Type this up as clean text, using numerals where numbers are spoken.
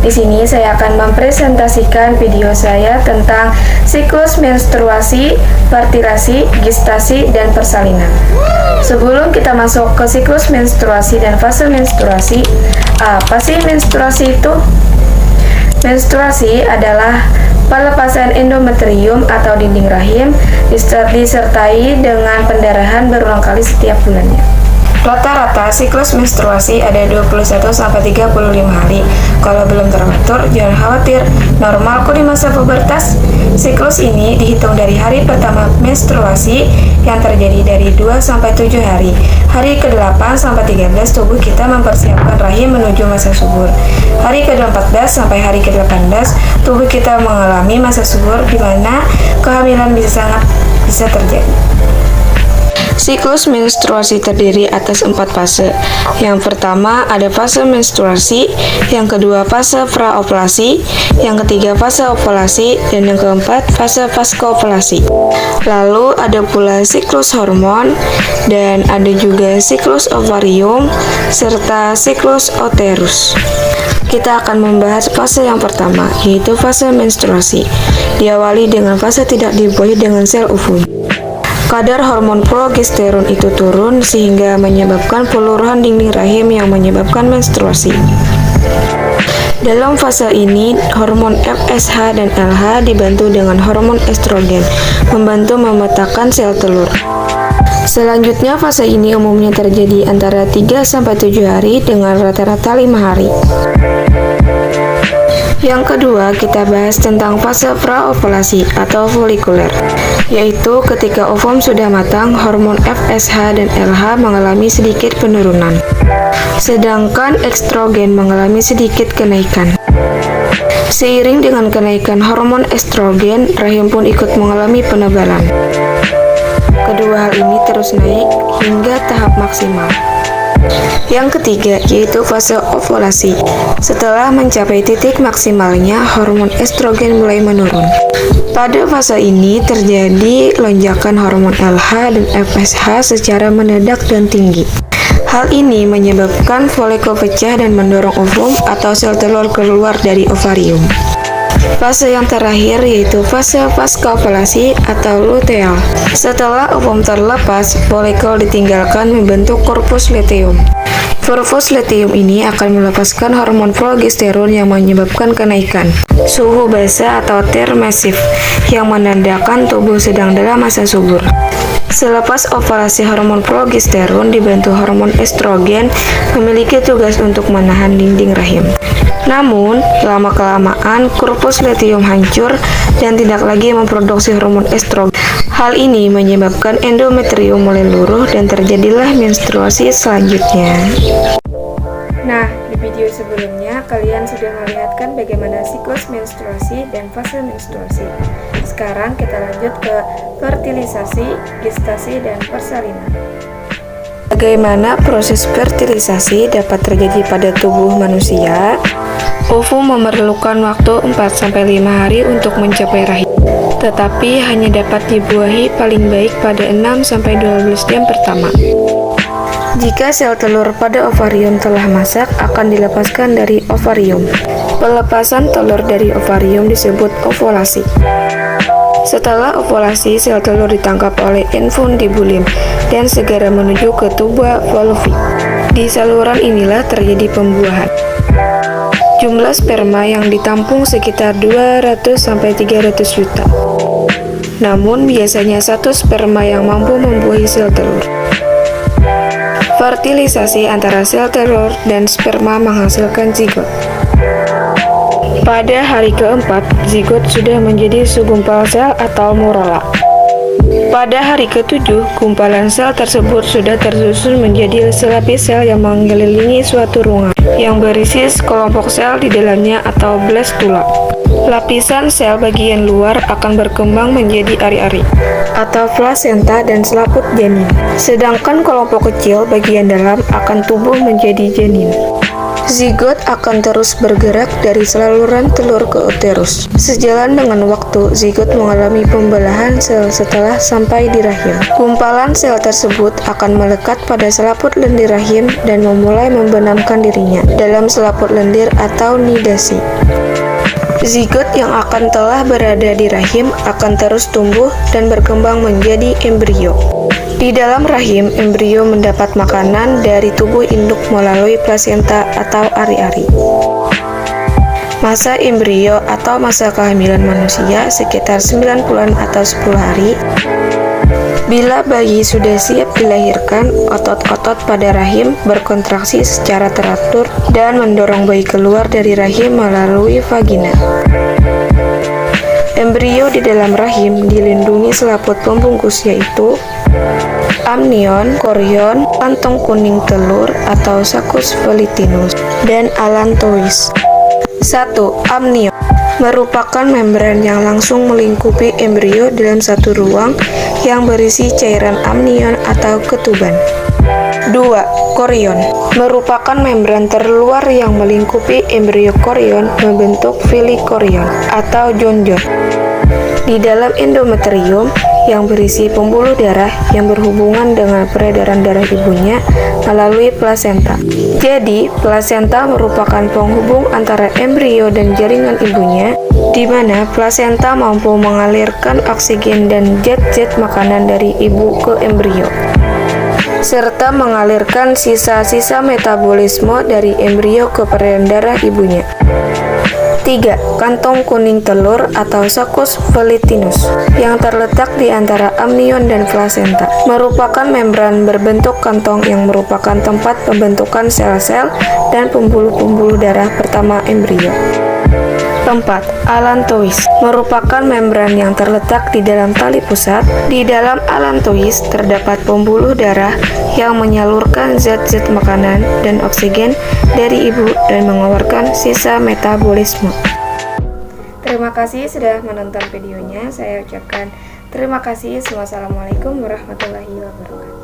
Di sini saya akan mempresentasikan video saya tentang siklus menstruasi, fertilasi, gestasi, dan persalinan. Sebelum kita masuk ke siklus menstruasi dan fase menstruasi, apa sih menstruasi itu? Menstruasi adalah pelepasan endometrium atau dinding rahim disertai dengan pendarahan berulang kali setiap bulannya. Rata-rata siklus menstruasi ada 21-35 hari. Kalau belum teratur, jangan khawatir, normal kok di masa pubertas. Siklus ini dihitung dari hari pertama menstruasi yang terjadi dari 2-7 hari. Hari ke-8 sampai 13 tubuh kita mempersiapkan rahim menuju masa subur. Hari ke-14 sampai hari ke-18 tubuh kita mengalami masa subur di mana kehamilan bisa terjadi. Siklus menstruasi terdiri atas 4 fase. Yang pertama ada fase menstruasi, yang kedua fase praovulasi, yang ketiga fase ovulasi, dan yang keempat fase pasca-ovulasi. Lalu ada pula siklus hormon, dan ada juga siklus ovarium, serta siklus uterus. Kita akan membahas fase yang pertama, yaitu fase menstruasi. Diawali dengan fase tidak dibuahi dengan sel ovum. Kadar hormon progesteron itu turun sehingga menyebabkan peluruhan dinding rahim yang menyebabkan menstruasi. Dalam fase ini, hormon FSH dan LH dibantu dengan hormon estrogen, membantu memetakan sel telur. Selanjutnya, fase ini umumnya terjadi antara 3-7 hari dengan rata-rata 5 hari. Yang kedua, kita bahas tentang fase praovulasi atau folikuler, yaitu ketika ovum sudah matang, hormon FSH dan LH mengalami sedikit penurunan, sedangkan estrogen mengalami sedikit kenaikan. Seiring dengan kenaikan hormon estrogen, rahim pun ikut mengalami penebalan. Kedua hal ini terus naik hingga tahap maksimal. Yang ketiga, yaitu fase ovulasi. Setelah mencapai titik maksimalnya, hormon estrogen mulai menurun. Pada fase ini terjadi lonjakan hormon LH dan FSH secara mendadak dan tinggi. Hal ini menyebabkan folikel pecah dan mendorong ovum atau sel telur keluar dari ovarium. Fase yang terakhir yaitu fase pasca-ovulasi atau luteal. Setelah ovum terlepas, folikel ditinggalkan membentuk korpus luteum. Korpus luteum ini akan melepaskan hormon progesteron yang menyebabkan kenaikan suhu basa atau termesif yang menandakan tubuh sedang dalam masa subur. Selepas ovulasi, hormon progesteron dibantu hormon estrogen memiliki tugas untuk menahan dinding rahim. Namun, lama-kelamaan korpus luteum hancur dan tidak lagi memproduksi hormon estrogen. Hal ini menyebabkan endometrium mulai luruh dan terjadilah menstruasi selanjutnya. Nah, di video sebelumnya kalian sudah melihatkan bagaimana siklus menstruasi dan fase menstruasi. Sekarang kita lanjut ke fertilisasi, gestasi, dan persalinan. Bagaimana proses fertilisasi dapat terjadi pada tubuh manusia? Ovum memerlukan waktu 4-5 hari untuk mencapai rahim, tetapi hanya dapat dibuahi paling baik pada 6-12 jam pertama. Jika sel telur pada ovarium telah masak, akan dilepaskan dari ovarium. Pelepasan telur dari ovarium disebut ovulasi. Setelah ovulasi, sel telur ditangkap oleh infundibulim dan segera menuju ke tuba Volvi. Di saluran inilah terjadi pembuahan. Jumlah sperma yang ditampung sekitar 200-300 juta. Namun, biasanya satu sperma yang mampu membuahi sel telur. Fertilisasi antara sel telur dan sperma menghasilkan zigot. Pada hari keempat, zigot sudah menjadi segumpal sel atau morula. Pada hari ke-7, gumpalan sel tersebut sudah tersusun menjadi selapis sel yang mengelilingi suatu ruangan yang berisi sekelompok sel di dalamnya atau blastula. Lapisan sel bagian luar akan berkembang menjadi ari-ari atau plasenta dan selaput janin. Sedangkan kelompok kecil bagian dalam akan tumbuh menjadi janin. Zigot akan terus bergerak dari saluran telur ke uterus. Sejalan dengan waktu, zigot mengalami pembelahan sel setelah sampai di rahim. Gumpalan sel tersebut akan melekat pada selaput lendir rahim dan memulai membenamkan dirinya dalam selaput lendir atau nidasi. Zigot yang akan telah berada di rahim akan terus tumbuh dan berkembang menjadi embrio. Di dalam rahim, embrio mendapat makanan dari tubuh induk melalui plasenta atau ari-ari. Masa embrio atau masa kehamilan manusia sekitar 9 bulan atau 10 hari. Bila bayi sudah siap dilahirkan, otot-otot pada rahim berkontraksi secara teratur dan mendorong bayi keluar dari rahim melalui vagina. Embrio di dalam rahim dilindungi selaput pembungkus yaitu amnion, korion, kantong kuning telur atau saccus volitinus, dan allantois. 1. Amnion merupakan membran yang langsung melingkupi embrio dalam satu ruang yang berisi cairan amnion atau ketuban. 2. Korion merupakan membran terluar yang melingkupi embrio korion membentuk filikorion atau jonjon. Di dalam endometrium yang berisi pembuluh darah yang berhubungan dengan peredaran darah ibunya melalui plasenta. Jadi, plasenta merupakan penghubung antara embrio dan jaringan ibunya, di mana plasenta mampu mengalirkan oksigen dan zat-zat makanan dari ibu ke embrio, serta mengalirkan sisa-sisa metabolisme dari embrio ke peredaran darah ibunya. 3. Kantong kuning telur atau saccus volitinus yang terletak di antara amnion dan plasenta merupakan membran berbentuk kantong yang merupakan tempat pembentukan sel-sel dan pembuluh-pembuluh darah pertama embrio. 4. Allantois merupakan membran yang terletak di dalam tali pusat. Di dalam allantois terdapat pembuluh darah yang menyalurkan zat-zat makanan dan oksigen dari ibu dan mengeluarkan sisa metabolisme. Terima kasih sudah menonton videonya. Saya ucapkan terima kasih. Wassalamualaikum warahmatullahi wabarakatuh.